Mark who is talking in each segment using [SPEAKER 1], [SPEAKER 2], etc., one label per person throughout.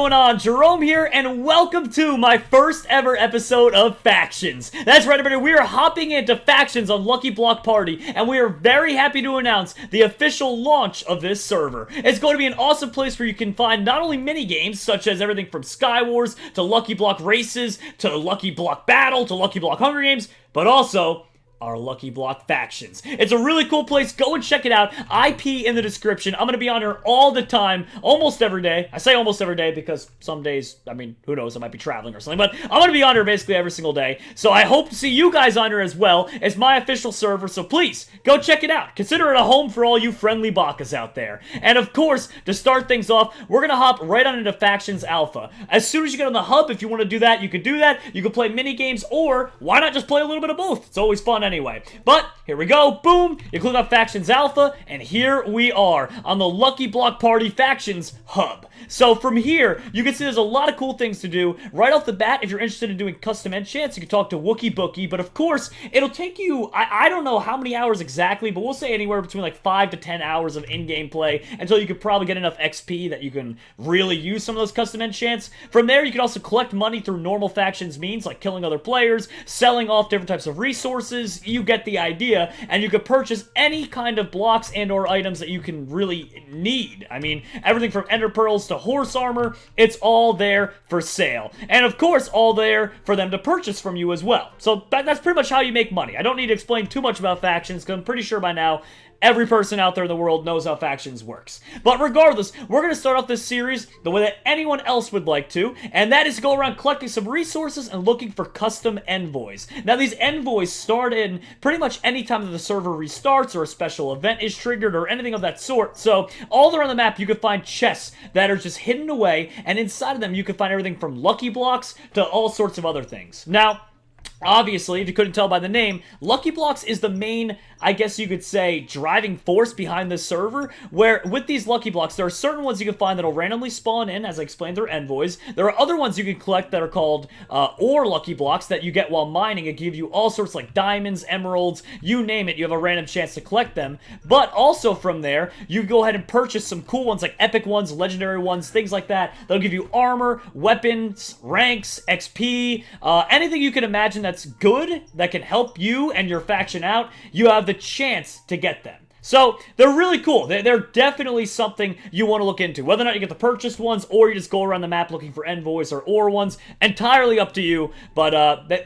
[SPEAKER 1] going on? Jerome here, and welcome to my first ever episode of Factions. That's right, everybody, we are hopping into Factions on Lucky Block Party, and we are very happy to announce the official launch of this server. It's going to be an awesome place where you can find not only mini-games, such as everything from Sky Wars, to Lucky Block Races, to Lucky Block Battle, to Lucky Block Hunger Games, but also our Lucky Block Factions. It's a really cool place. Go and check it out. IP in the description. I'm going to be on here all the time, almost every day. I say almost every day because some days, I mean, who knows, I might be traveling or something, but I'm going to be on here basically every single day. So I hope to see you guys on here as well. It's my official server, so please, go check it out. Consider it a home for all you friendly bakas out there. And of course, to start things off, we're going to hop right on into Factions Alpha. As soon as you get on the hub, if you want to do that, you can do that. You can play mini games, or why not just play a little bit of both? It's always fun anyway. But here we go, boom, you click on Factions Alpha, and here we are on the Lucky Block Party Factions Hub. So from here, you can see there's a lot of cool things to do. Right off the bat, if you're interested in doing custom enchants, you can talk to Wookie Bookie, but of course, it'll take you, I don't know how many hours exactly, but we'll say anywhere between like 5 to 10 hours of in-game play until you could probably get enough XP that you can really use some of those custom enchants. From there, you can also collect money through normal Factions means, like killing other players, selling off different types of resources. You get the idea, and you could purchase any kind of blocks and or items that you can really need. I mean, everything from ender pearls to horse armor, it's all there for sale. And of course, all there for them to purchase from you as well. So that's pretty much how you make money. I don't need to explain too much about Factions, because I'm pretty sure by now every person out there in the world knows how Factions works. But regardless, we're going to start off this series the way that anyone else would like to, and that is to go around collecting some resources and looking for custom envoys. Now, these envoys start in pretty much any time that the server restarts or a special event is triggered or anything of that sort. So, all around the map, you can find chests that are just hidden away, and inside of them, you can find everything from lucky blocks to all sorts of other things. Now, obviously, if you couldn't tell by the name, Lucky Blocks is the main, I guess you could say, driving force behind this server, where with these Lucky Blocks, there are certain ones you can find that'll randomly spawn in, as I explained, they're envoys. There are other ones you can collect that are called ore Lucky Blocks that you get while mining. It gives you all sorts like diamonds, emeralds, you name it, you have a random chance to collect them. But also from there, you can go ahead and purchase some cool ones like epic ones, legendary ones, things like that. That'll give you armor, weapons, ranks, XP, anything you can imagine that's good, that can help you and your faction out. You have the chance to get them. So, they're really cool. They're definitely something you want to look into. Whether or not you get the purchased ones, or you just go around the map looking for envoys or ore ones, entirely up to you. But,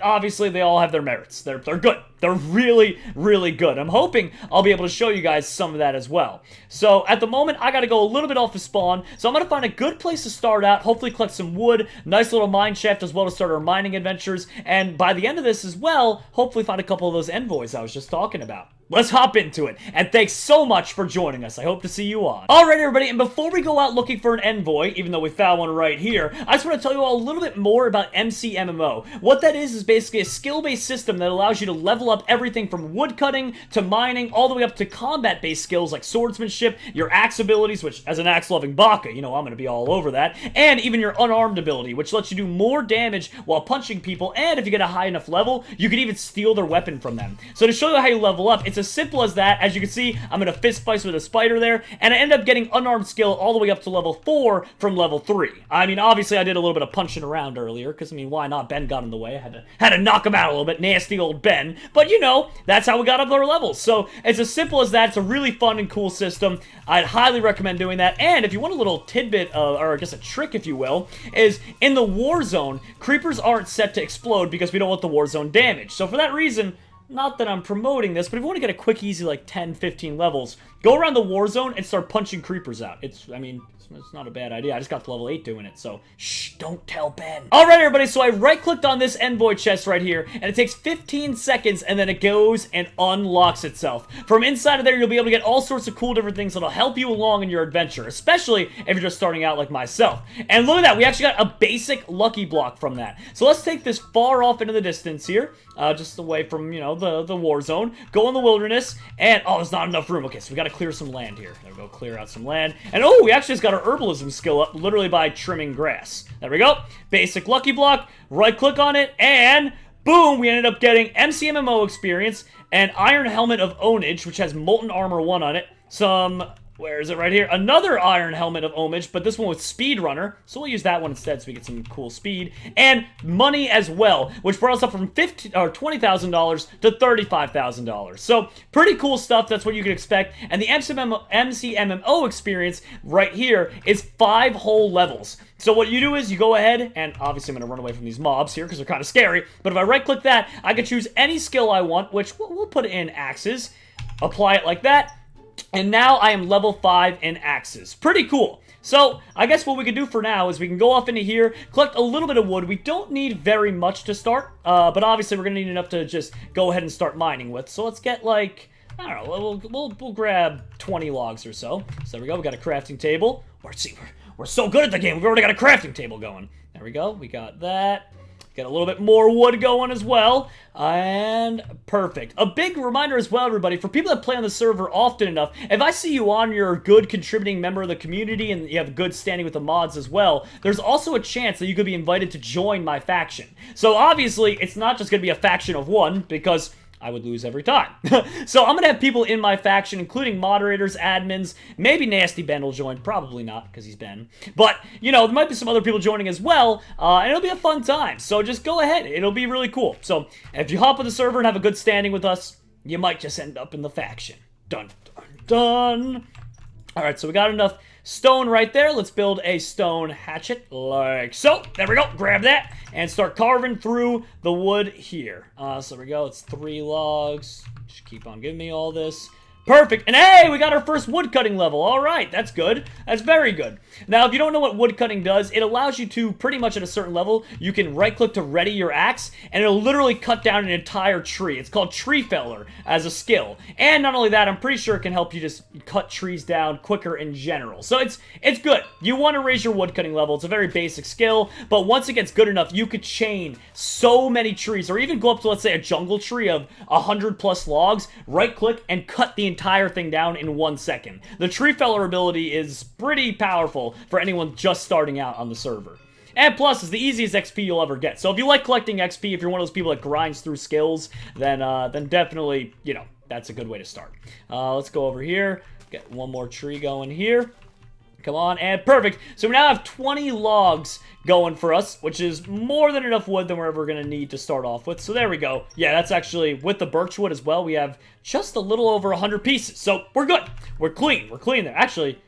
[SPEAKER 1] obviously, they all have their merits. They're good. They're really, really good. I'm hoping I'll be able to show you guys some of that as well. So, at the moment, I gotta go a little bit off the spawn. So, I'm gonna find a good place to start out. Hopefully, collect some wood. Nice little mine shaft as well to start our mining adventures. And by the end of this as well, hopefully find a couple of those envoys I was just talking about. Let's hop into it, and thanks so much for joining us. I hope to see you on. Alright, everybody, and before we go out looking for an envoy, even though we found one right here, I just want to tell you all a little bit more about MCMMO. What that is basically a skill-based system that allows you to level up everything from woodcutting to mining, all the way up to combat-based skills like swordsmanship, your axe abilities, which, as an axe-loving baka, you know I'm going to be all over that, and even your unarmed ability, which lets you do more damage while punching people, and if you get a high enough level, you can even steal their weapon from them. So to show you how you level up, it's as simple as that. As you can see, I'm in a fist fight with a spider there, and I end up getting unarmed skill all the way up to level 4 from level 3. I mean, obviously, I did a little bit of punching around earlier, because, I mean, why not? Ben got in the way. I had to knock him out a little bit. Nasty old Ben. But, you know, that's how we got up our levels. So, it's as simple as that. It's a really fun and cool system. I'd highly recommend doing that. And if you want a little tidbit, or I guess a trick, if you will, is in the war zone, creepers aren't set to explode because we don't want the war zone damage. So, for that reason, not that I'm promoting this, but if you want to get a quick, easy, like 10, 15 levels, go around the war zone and start punching creepers out. It's not a bad idea. I just got to level 8 doing it, so shh, don't tell Ben. Alright, everybody, so I right-clicked on this envoy chest right here, and it takes 15 seconds, and then it goes and unlocks itself. From inside of there, you'll be able to get all sorts of cool different things that'll help you along in your adventure, especially if you're just starting out like myself. And look at that, we actually got a basic lucky block from that. So let's take this far off into the distance here, just away from, you know, the war zone. Go in the wilderness, and, oh, there's not enough room. Okay, so we gotta clear some land here. There we go, clear out some land. And, oh, we actually just got our herbalism skill up literally by trimming grass. There we go. Basic lucky block. Right click on it, and boom, we ended up getting MCMMO experience, an iron helmet of ownage, which has molten armor 1 on it, some Where is it? Right here. Another iron helmet of homage, but this one with speedrunner. So we'll use that one instead so we get some cool speed. And money as well, which brought us up from $20,000 to $35,000. So pretty cool stuff. That's what you can expect. And the MCMMO experience right here is 5 whole levels. So what you do is you go ahead, and obviously I'm going to run away from these mobs here because they're kind of scary. But if I right-click that, I can choose any skill I want, which we'll put it in axes. Apply it like that. And now I am level 5 in axes. Pretty cool. So, I guess what we can do for now is we can go off into here, collect a little bit of wood. We don't need very much to start, but obviously we're going to need enough to just go ahead and start mining with. So let's get like, I don't know, we'll grab 20 logs or so. So there we go, we got a crafting table. We're so good at the game, we've already got a crafting table going. There we go, we got that. Get a little bit more wood going as well. And perfect. A big reminder as well, everybody, for people that play on the server often enough, if I see you on, you're a good contributing member of the community and you have good standing with the mods as well, there's also a chance that you could be invited to join my faction. So obviously, it's not just going to be a faction of one, because I would lose every time. So I'm going to have people in my faction, including moderators, admins, maybe Nasty Ben will join. Probably not, because he's Ben. But, you know, there might be some other people joining as well, and it'll be a fun time. So just go ahead. It'll be really cool. So if you hop on the server and have a good standing with us, you might just end up in the faction. Dun, dun, dun. Alright, so we got enough stone right there. Let's build a stone hatchet like so. There we go. Grab that and start carving through the wood here. So there we go. It's 3 logs. Just keep on giving me all this. Perfect. And hey, we got our first woodcutting level. All right, that's good. That's very good. Now, if you don't know what woodcutting does, it allows you to, pretty much at a certain level, you can right-click to ready your axe, and it'll literally cut down an entire tree. It's called Tree Feller as a skill. And not only that, I'm pretty sure it can help you just cut trees down quicker in general. So it's good. You want to raise your woodcutting level. It's a very basic skill, but once it gets good enough, you could chain so many trees, or even go up to, let's say, a jungle tree of 100+ logs, right-click, and cut the entire thing down in 1 second. The Tree Feller ability is pretty powerful for anyone just starting out on the server. And plus, it's the easiest XP you'll ever get. So if you like collecting XP, if you're one of those people that grinds through skills, then definitely, you know, that's a good way to start. Let's go over here, get one more tree going here. Come on, and perfect. So we now have 20 logs going for us, which is more than enough wood than we're ever going to need to start off with. So there we go. Yeah, that's actually, with the birch wood as well, we have just a little over 100 pieces. So we're good. We're clean. We're clean there. Actually,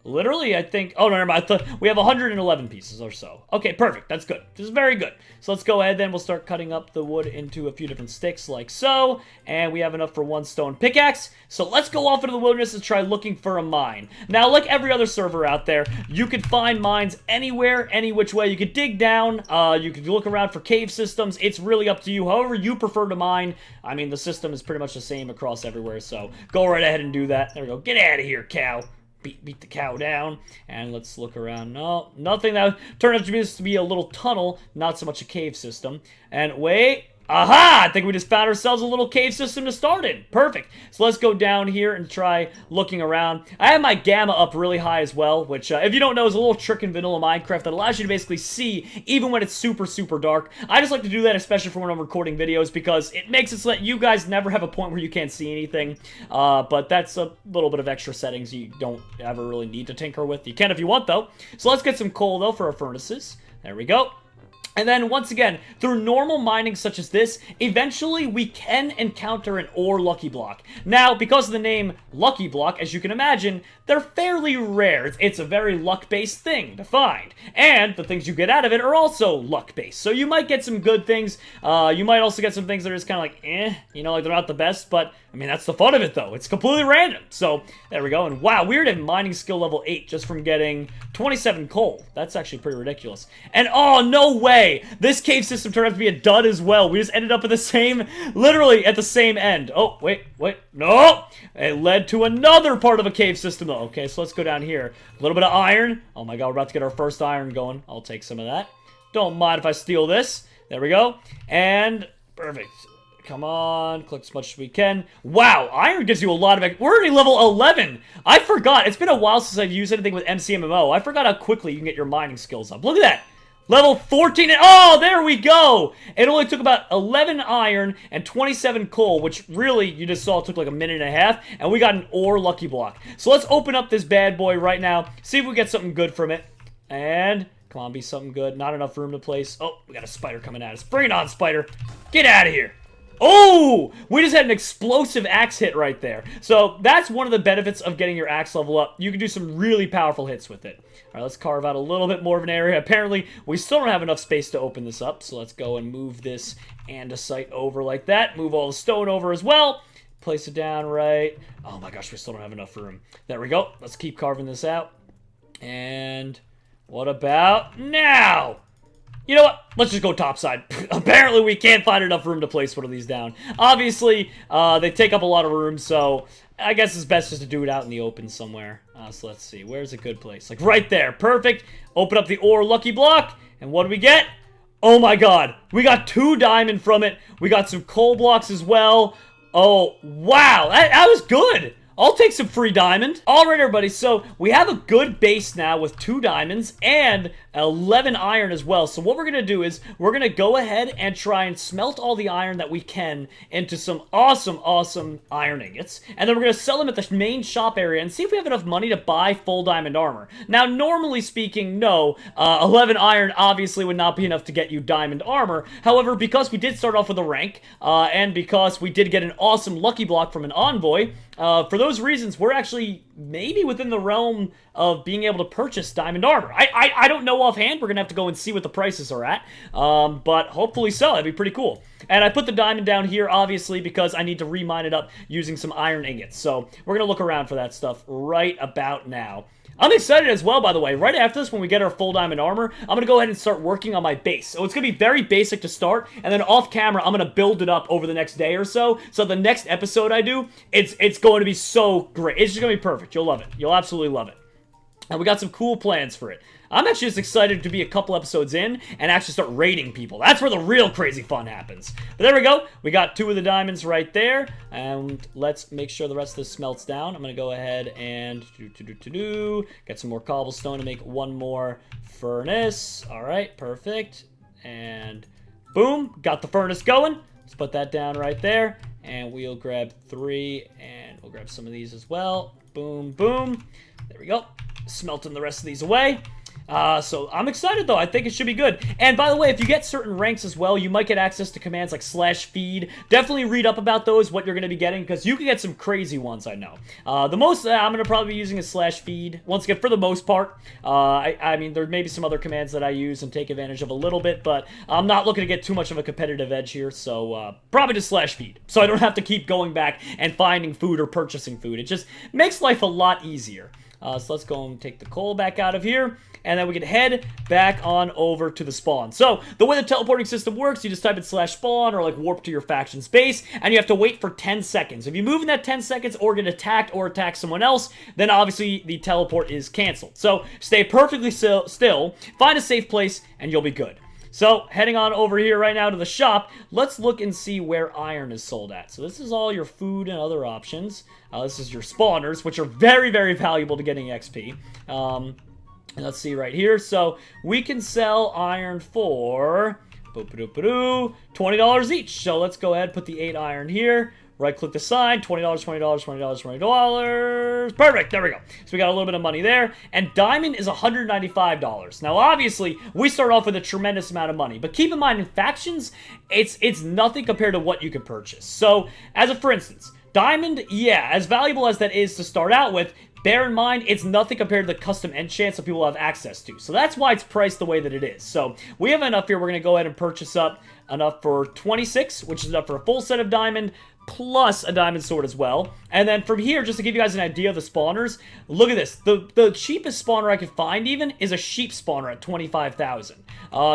[SPEAKER 1] literally, I think... Oh, no, never mind. I thought we have 111 pieces or so. Okay, perfect. That's good. This is very good. So let's go ahead then. We'll start cutting up the wood into a few different sticks like so. And we have enough for 1 stone pickaxe. So let's go off into the wilderness and try looking for a mine. Now, like every other server out there, you could find mines anywhere, any which way. You could dig down. You could look around for cave systems. It's really up to you. However you prefer to mine. I mean, the system is pretty much the same across everywhere. So go right ahead and do that. There we go. Get out of here, cow. Beat the cow down, and let's look around. No, nothing. That turned out to be a little tunnel, not so much a cave system. And wait, aha! I think we just found ourselves a little cave system to start in. Perfect. So let's go down here and try looking around. I have my gamma up really high as well, which, if you don't know, is a little trick in vanilla Minecraft that allows you to basically see even when it's super, super dark. I just like to do that, especially for when I'm recording videos, because it makes it so that you guys never have a point where you can't see anything. But that's a little bit of extra settings you don't ever really need to tinker with. You can if you want, though. So let's get some coal, though, for our furnaces. There we go. And then, once again, through normal mining such as this, eventually we can encounter an ore lucky block. Now, because of the name Lucky Block, as you can imagine, they're fairly rare. It's a very luck-based thing to find. And the things you get out of it are also luck-based. So you might get some good things. You might also get some things that are just kind of like, you know, like they're not the best, but, I mean, that's the fun of it, though. It's completely random. So, there we go. And wow, we're at mining skill level 8 just from getting 27 coal. That's actually pretty ridiculous. And, oh, no way! This cave system turned out to be a dud as well. We just ended up at the same, literally at the same end. Oh, wait, no! It led to another part of a cave system, though. Okay, so let's go down here. A little bit of iron. Oh my god, we're about to get our first iron going. I'll take some of that. Don't mind if I steal this. There we go. And, perfect. Come on, collect as much as we can. Wow, iron gives you a lot of... We're already level 11. I forgot. It's been a while since I've used anything with MCMMO. I forgot how quickly you can get your mining skills up. Look at that. Level 14. Oh, there we go. It only took about 11 iron and 27 coal, which really, you just saw it took like a minute and a half. And we got an ore lucky block. So let's open up this bad boy right now. See if we get something good from it. And come on, be something good. Not enough room to place. Oh, we got a spider coming at us. Bring it on, spider. Get out of here. Oh, we just had an explosive axe hit right there. So that's one of the benefits of getting your axe level up. You can do some really powerful hits with it. All right, let's carve out a little bit more of an area. Apparently, we still don't have enough space to open this up. So let's go and move this andesite over like that. Move all the stone over as well. Place it down right. Oh my gosh, we still don't have enough room. There we go. Let's keep carving this out. And what about now? You know what? Let's just go topside. Apparently, we can't find enough room to place one of these down. Obviously, they take up a lot of room, so I guess it's best just to do it out in the open somewhere. So let's see. Where's a good place? Like right there. Perfect. Open up the ore lucky block. And what do we get? Oh my god. We got 2 diamond from it. We got some coal blocks as well. Oh, wow. That was good. I'll take some free diamond. All right, everybody, so we have a good base now with 2 diamonds and 11 iron as well. So what we're going to do is we're going to go ahead and try and smelt all the iron that we can into some awesome iron ingots. And then we're going to sell them at the main shop area and see if we have enough money to buy full diamond armor. Now, normally speaking, no. 11 iron obviously would not be enough to get you diamond armor. However, because we did start off with a rank, and because we did get an awesome lucky block from an envoy, for those reasons, we're actually maybe within the realm of being able to purchase diamond armor. I don't know offhand. We're going to have to go and see what the prices are at. But hopefully so. That'd be pretty cool. And I put the diamond down here, obviously, because I need to remine it up using some iron ingots. So we're going to look around for that stuff right about now. I'm excited as well, by the way. Right after this, when we get our full diamond armor, I'm going to go ahead and start working on my base. So it's going to be very basic to start, and then off camera, I'm going to build it up over the next day or so. So the next episode I do, it's going to be so great. It's just going to be perfect. You'll love it. You'll absolutely love it. And we got some cool plans for it. I'm actually just excited to be a couple episodes in and actually start raiding people. That's where the real crazy fun happens. But there we go. We got 2 of the diamonds right there. And let's make sure the rest of this smelts down. I'm going to go ahead and get some more cobblestone to make 1 more furnace. All right, perfect. And boom, got the furnace going. Let's put that down right there. And we'll grab 3, and we'll grab some of these as well. Boom, boom. There we go. Smelting the rest of these away. So I'm excited though. I think it should be good. And by the way, if you get certain ranks as well, you might get access to commands like /feed. Definitely read up about those, what you're going to be getting, because you can get some crazy ones, I know. The most I'm going to probably be using is /feed. Once again, for the most part. I mean, there may be some other commands that I use and take advantage of a little bit, but I'm not looking to get too much of a competitive edge here, so probably just /feed. So I don't have to keep going back and finding food or purchasing food. It just makes life a lot easier. So let's go and take the coal back out of here, and then we can head back on over to the spawn. So the way the teleporting system works, you just type in /spawn or like warp to your faction's base, and you have to wait for 10 seconds. If you move in that 10 seconds or get attacked or attack someone else, then obviously the teleport is canceled. So stay perfectly still, find a safe place, and you'll be good. So, heading on over here right now to the shop, let's look and see where iron is sold at. So this is all your food and other options. This is your spawners, which are very, very valuable to getting XP. And let's see right here. So, we can sell iron for $20 each. So, let's go ahead and put the 8 iron here. Right-click the sign, $20, $20, $20, $20. Perfect, there we go. So we got a little bit of money there. And diamond is $195. Now, obviously, we start off with a tremendous amount of money. But keep in mind, in factions, it's nothing compared to what you could purchase. So, for instance, diamond, yeah, as valuable as that is to start out with, bear in mind, it's nothing compared to the custom enchants that people have access to. So that's why it's priced the way that it is. So we have enough here. We're going to go ahead and purchase up enough for 26, which is enough for a full set of diamond, plus a diamond sword as well. And then from here, just to give you guys an idea of the spawners, look at this. The cheapest spawner I could find even is a sheep spawner at 25,000.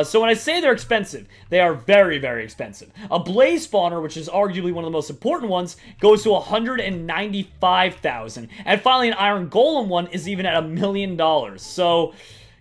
[SPEAKER 1] So when I say they're expensive, they are very, very expensive. A blaze spawner, which is arguably one of the most important ones, goes to 195,000. And finally, an iron golem one is even at $1 million. So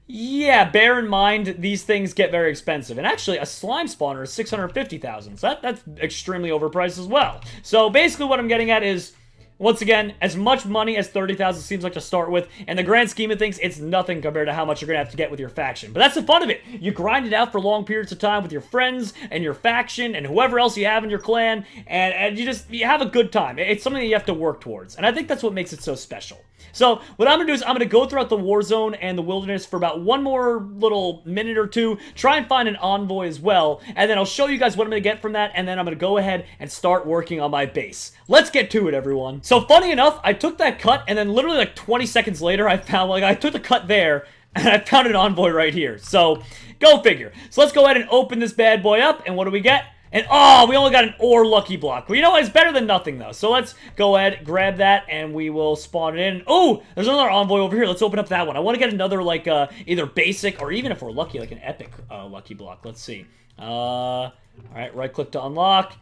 [SPEAKER 1] yeah, bear in mind, these things get very expensive. And actually, a slime spawner is 650,000. So that's extremely overpriced as well. So basically what I'm getting at is, Once again, as much money as 30,000 seems like to start with, in the grand scheme of things, it's nothing compared to how much you're going to have to get with your faction. But that's the fun of it. You grind it out for long periods of time with your friends and your faction and whoever else you have in your clan, and you have a good time. It's something that you have to work towards, and I think that's what makes it so special. So, what I'm going to do is I'm going to go throughout the war zone and the wilderness for about one more little minute or two, try and find an envoy as well, and then I'll show you guys what I'm going to get from that, and then I'm going to go ahead and start working on my base. Let's get to it, everyone. So, funny enough, I took that cut, and then literally like 20 seconds later, I found, I took the cut there, and I found an envoy right here. So, go figure. So, let's go ahead and open this bad boy up, and what do we get? And, oh, we only got an ore lucky block. Well, you know what? It's better than nothing, though. So let's go ahead, grab that, and we will spawn it in. Oh, there's another envoy over here. Let's open up that one. I want to get another, like, either basic or even if we're lucky, like an epic lucky block. Let's see. All right, right-click to unlock.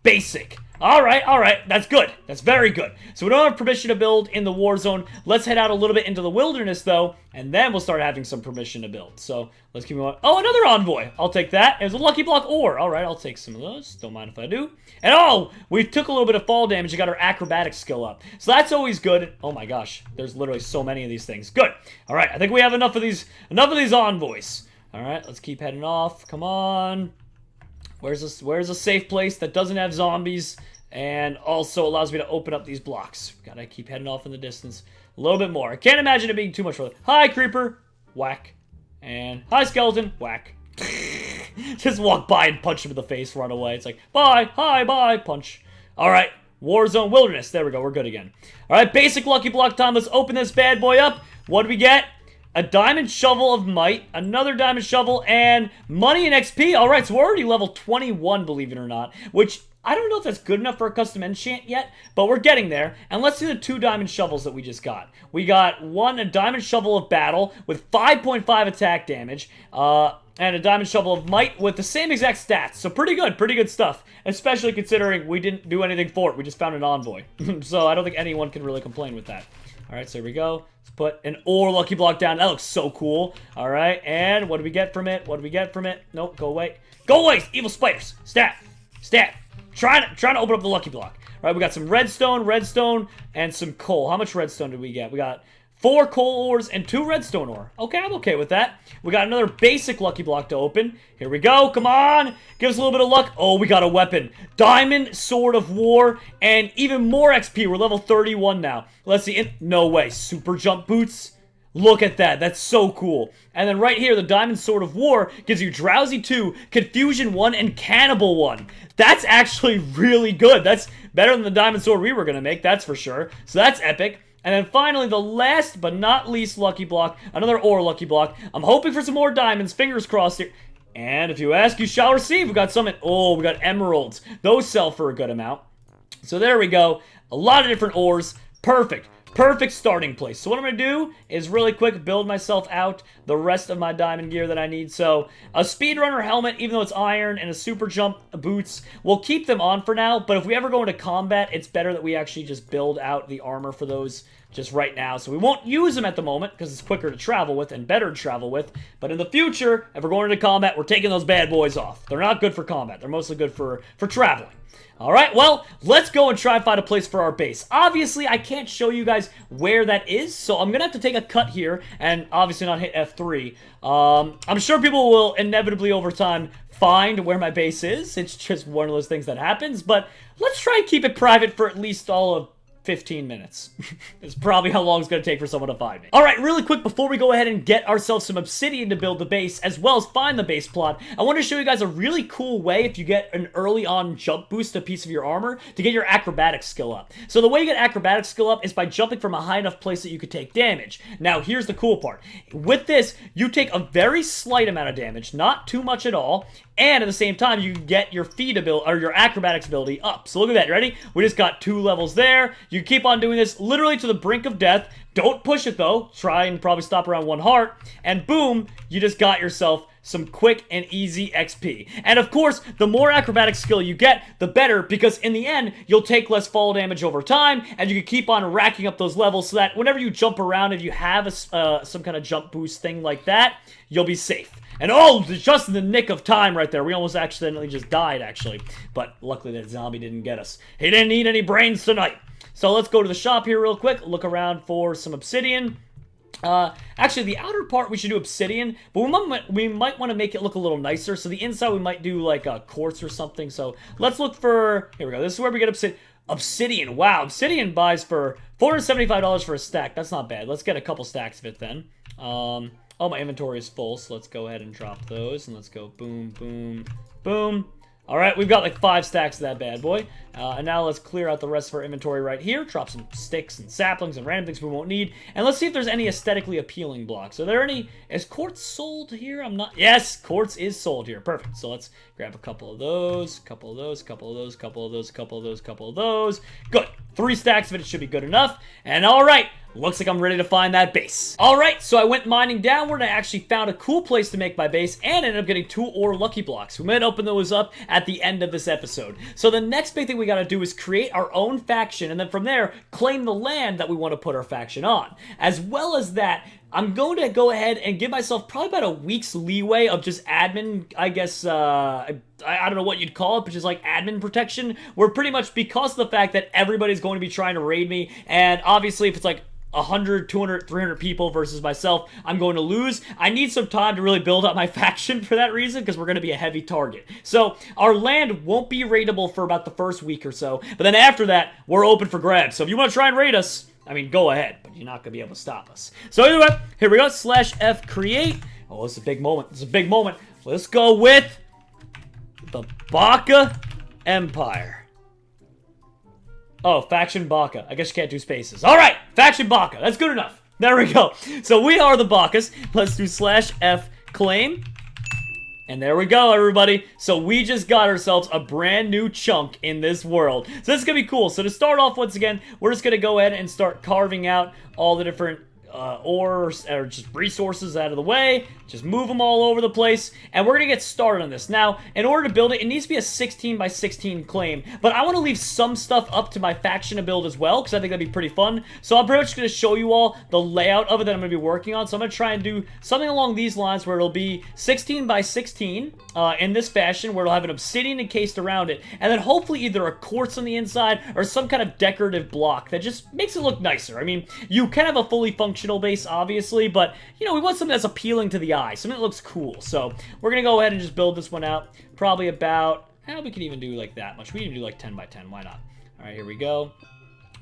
[SPEAKER 1] Basic. All right, that's good. That's very good. So we don't have permission to build in the war zone. Let's head out a little bit into the wilderness, though, and then we'll start having some permission to build. So let's keep going. Oh, another envoy. I'll take that. It was a lucky block ore. All right, I'll take some of those. Don't mind if I do. And oh, we took a little bit of fall damage and got our acrobatic skill up. So that's always good. Oh my gosh, there's literally so many of these things. Good. All right, I think we have enough of these envoys. All right, let's keep heading off. Come on. Where's a safe place that doesn't have zombies and also allows me to open up these blocks? Gotta keep heading off in the distance. A little bit more. I can't imagine it being too much for it. Hi, creeper. Whack. And hi, skeleton. Whack. Just walk by and punch him in the face, run away. It's like, bye, hi, bye, punch. All right, Warzone Wilderness. There we go, we're good again. All right, basic lucky block time. Let's open this bad boy up. What do we get? A diamond shovel of might, another diamond shovel, and money and XP. All right, so we're already level 21, believe it or not, which I don't know if that's good enough for a custom enchant yet, but we're getting there. And let's see the 2 diamond shovels that we just got. We got a diamond shovel of battle with 5.5 attack damage, and a diamond shovel of might with the same exact stats. So pretty good stuff, especially considering we didn't do anything for it. We just found an envoy. So I don't think anyone can really complain with that. All right, so here we go. Let's put an ore lucky block down. That looks so cool. All right, and what do we get from it? What do we get from it? Nope, go away. Go away, evil spiders. Stab. Stab. Trying to open up the lucky block. All right, we got some redstone, and some coal. How much redstone did we get? We got 4 coal ores and 2 redstone ore. Okay, I'm okay with that. We got another basic lucky block to open. Here we go. Come on. Give us a little bit of luck. Oh, we got a weapon. Diamond Sword of War and even more XP. We're level 31 now. Let's see. No way. Super jump boots. Look at that. That's so cool. And then right here, the Diamond Sword of War gives you Drowsy 2, Confusion 1, and Cannibal 1. That's actually really good. That's better than the Diamond Sword we were going to make, that's for sure. So that's epic. And then finally, the last but not least lucky block, another ore lucky block. I'm hoping for some more diamonds, fingers crossed here. And if you ask, you shall receive. We got some, oh, we got emeralds. Those sell for a good amount. So there we go. A lot of different ores. Perfect. Perfect starting place. So what I'm going to do is really quick build myself out the rest of my diamond gear that I need. So a speedrunner helmet, even though it's iron, and a super jump boots, we'll keep them on for now. But if we ever go into combat, it's better that we actually just build out the armor for those just right now. So we won't use them at the moment because it's quicker to travel with and better to travel with. But in the future, if we're going into combat, we're taking those bad boys off. They're not good for combat. They're mostly good for traveling. Alright, well, let's go and try and find a place for our base. Obviously, I can't show you guys where that is, so I'm going to have to take a cut here and obviously not hit F3. I'm sure people will inevitably over time find where my base is. It's just one of those things that happens, but let's try and keep it private for at least all of 15 minutes. It's probably how long it's going to take for someone to find me. Alright, really quick, before we go ahead and get ourselves some obsidian to build the base, as well as find the base plot, I want to show you guys a really cool way if you get an early on jump boost to a piece of your armor to get your acrobatic skill up. So the way you get acrobatic skill up is by jumping from a high enough place that you could take damage. Now, here's the cool part. With this, you take a very slight amount of damage, not too much at all, and at the same time, you get your feet ability, or your acrobatics ability up. So look at that, you ready? We just got 2 levels there. You keep on doing this literally to the brink of death. Don't push it though. Try and probably stop around 1 heart. And boom, you just got yourself some quick and easy XP. And of course, the more acrobatic skill you get, the better, because in the end, you'll take less fall damage over time, and you can keep on racking up those levels so that whenever you jump around, if you have some kind of jump boost thing like that, you'll be safe. And oh, just in the nick of time right there. We almost accidentally just died, actually. But luckily that zombie didn't get us. He didn't eat any brains tonight. So let's go to the shop here real quick, look around for some obsidian. Actually, the outer part we should do obsidian, but we might want to make it look a little nicer. So the inside we might do like quartz or something. So let's look for, here we go. This is where we get obsidian. Wow, obsidian buys for $475 for a stack. That's not bad. Let's get a couple stacks of it then. Oh, my inventory is full, so let's go ahead and drop those. And let's go boom, boom, boom. All right, we've got like 5 stacks of that bad boy. And now let's clear out the rest of our inventory right here. Drop some sticks and saplings and random things we won't need. And let's see if there's any aesthetically appealing blocks. Are there any? Is quartz sold here? I'm not. Yes, quartz is sold here. Perfect. So let's grab a couple of those, couple of those, couple of those, couple of those, couple of those, couple of those. Good. 3 stacks of it should be good enough. And all right. Looks like I'm ready to find that base. Alright, so I went mining downward and I actually found a cool place to make my base and ended up getting 2 ore lucky blocks. We might open those up at the end of this episode. So the next big thing we gotta do is create our own faction and then from there, claim the land that we want to put our faction on. As well as that, I'm going to go ahead and give myself probably about a week's leeway of just admin, I guess, I don't know what you'd call it, but just like admin protection, where pretty much because of the fact that everybody's going to be trying to raid me, and obviously if it's like 100, 200, 300 people versus myself, I'm going to lose. I need some time to really build up my faction for that reason, because we're going to be a heavy target. So, our land won't be raidable for about the first week or so, but then after that, we're open for grabs. So if you want to try and raid us, I mean, go ahead, but you're not going to be able to stop us. So anyway, here we go, /F create. Oh, this is a big moment. This is a big moment. Let's go with the Baka Empire. Oh, Faction Baka. I guess you can't do spaces. Alright, Faction Baka. That's good enough. There we go. So we are the Bakas. Let's do /F claim. And there we go, everybody. So we just got ourselves a brand new chunk in this world. So this is going to be cool. So to start off, once again, we're just going to go ahead and start carving out all the different ores or just resources out of the way. Just move them all over the place, and we're gonna get started on this. Now, in order to build it, it needs to be a 16 by 16 claim, but I want to leave some stuff up to my faction to build as well, because I think that'd be pretty fun. So I'm pretty much gonna show you all the layout of it that I'm gonna be working on. So I'm gonna try and do something along these lines where it'll be 16 by 16 in this fashion, where it'll have an obsidian encased around it, and then hopefully either a quartz on the inside or some kind of decorative block that just makes it look nicer. I mean, you can have a fully functional base, obviously, but, you know, we want something that's appealing to the eye, something that looks cool. So we're gonna go ahead and just build this one out, probably about, we can even do like that much. We can do like 10 by 10, why not? All right, here we go.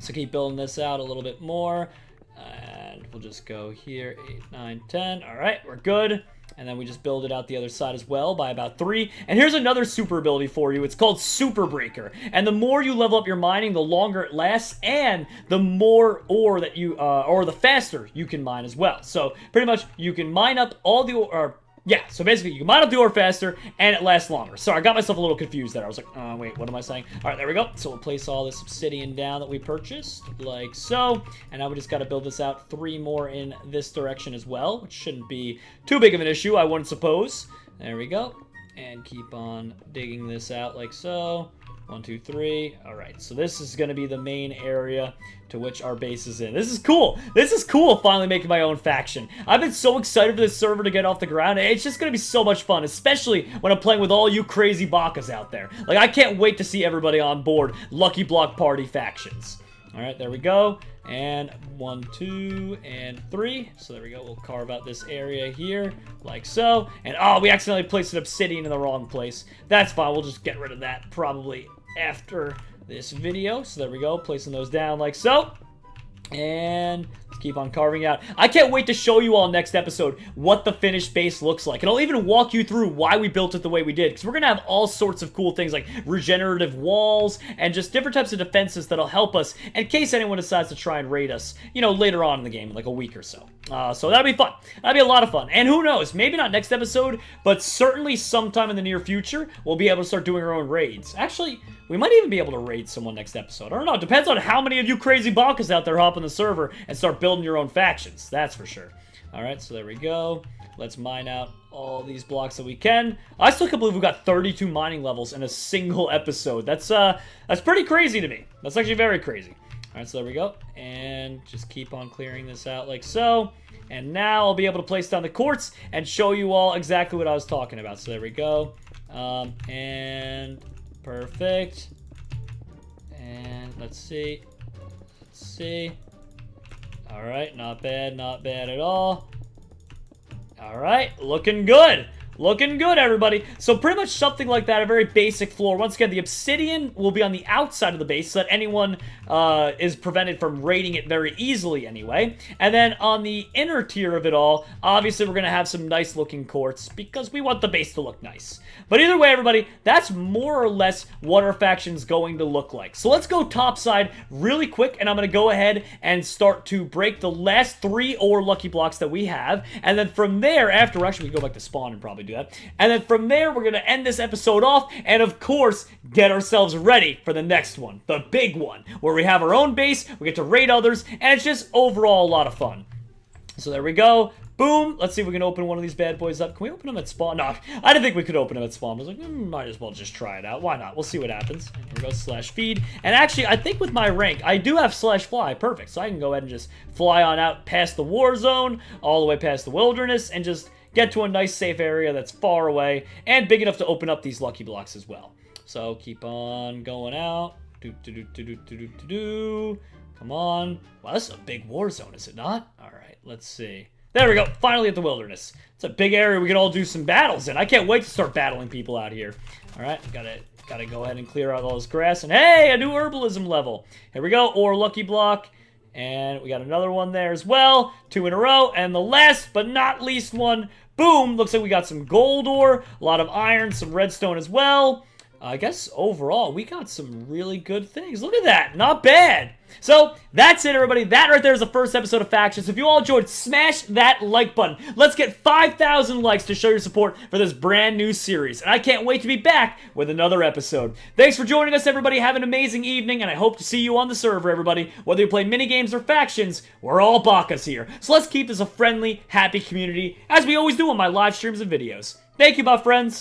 [SPEAKER 1] So keep building this out a little bit more, and we'll just go here, 8, 9, 10. All right, we're good. And then we just build it out the other side as well by about 3. And here's another super ability for you. It's called Super Breaker. And the more you level up your mining, the longer it lasts, and the more ore that you, or the faster you can mine as well. So pretty much you can mine up all the ore, yeah, so basically you can mine up the ore faster, and it lasts longer. Sorry, I got myself a little confused there. I was like, wait, what am I saying? All right, there we go. So we'll place all this obsidian down that we purchased, like so. And now we just got to build this out 3 more in this direction as well, which shouldn't be too big of an issue, I wouldn't suppose. There we go. And keep on digging this out like so. 1, 2, 3. All right, so this is going to be the main area to which our base is in. This is cool. This is cool, finally making my own faction. I've been so excited for this server to get off the ground. It's just going to be so much fun, especially when I'm playing with all you crazy Bakas out there. Like, I can't wait to see everybody on board Lucky Block Party factions. All right, there we go. And 1, 2, and 3. So there we go. We'll carve out this area here, like so. And, oh, we accidentally placed an obsidian in the wrong place. That's fine. We'll just get rid of that probably after this video. So there we go. Placing those down like so. And let's keep on carving out. I can't wait to show you all next episode what the finished base looks like. And I'll even walk you through why we built it the way we did. Because we're going to have all sorts of cool things like regenerative walls and just different types of defenses that'll help us in case anyone decides to try and raid us, you know, later on in the game, in like a week or so. So that'll be fun. That'll be a lot of fun. And who knows, maybe not next episode, but certainly sometime in the near future, we'll be able to start doing our own raids. Actually, we might even be able to raid someone next episode. I don't know. It depends on how many of you crazy Bakas out there hop on the server and start building your own factions. That's for sure. All right, so there we go. Let's mine out all these blocks that we can. I still can't believe we got 32 mining levels in a single episode. That's pretty crazy to me. That's actually very crazy. All right, so there we go. And just keep on clearing this out like so. And now I'll be able to place down the quartz and show you all exactly what I was talking about. So there we go. And perfect. And let's see. Let's see. All right, not bad at all. All right, looking good. Looking good, everybody. So pretty much something like that, a very basic floor. Once again, the obsidian will be on the outside of the base so that anyone is prevented from raiding it very easily anyway. And then on the inner tier of it all, obviously we're going to have some nice looking quartz because we want the base to look nice. But either way, everybody, that's more or less what our faction's going to look like. So let's go topside really quick, and I'm going to go ahead and start to break the last 3 ore lucky blocks that we have. And then from there, after, actually we can go back to spawn and probably do that. And then from there, we're going to end this episode off and, of course, get ourselves ready for the next one, the big one, where we have our own base, we get to raid others, and it's just overall a lot of fun. So there we go. Boom. Let's see if we can open one of these bad boys up. Can we open them at spawn? No, I didn't think we could open them at spawn. I was like, might as well just try it out. Why not? We'll see what happens. Here we go, /feed. And actually, I think with my rank, I do have /fly. Perfect. So I can go ahead and just fly on out past the war zone, all the way past the wilderness, and just get to a nice safe area that's far away and big enough to open up these lucky blocks as well. So keep on going out. Come on. Wow, this is a big war zone, is it not? All right, let's see. There we go. Finally at the wilderness. It's a big area we can all do some battles in. I can't wait to start battling people out here. All right, gotta go ahead and clear out all this grass. And hey, a new herbalism level. Here we go. Ore lucky block. And we got another one there as well. 2 in a row. And the last but not least one. Boom. Looks like we got some gold ore. A lot of iron. Some redstone as well. I guess overall, we got some really good things. Look at that. Not bad. So, that's it, everybody. That right there is the first episode of Factions. If you all enjoyed, smash that like button. Let's get 5,000 likes to show your support for this brand new series. And I can't wait to be back with another episode. Thanks for joining us, everybody. Have an amazing evening, and I hope to see you on the server, everybody. Whether you play minigames or Factions, we're all Bakas here. So let's keep this a friendly, happy community, as we always do on my live streams and videos. Thank you, my friends.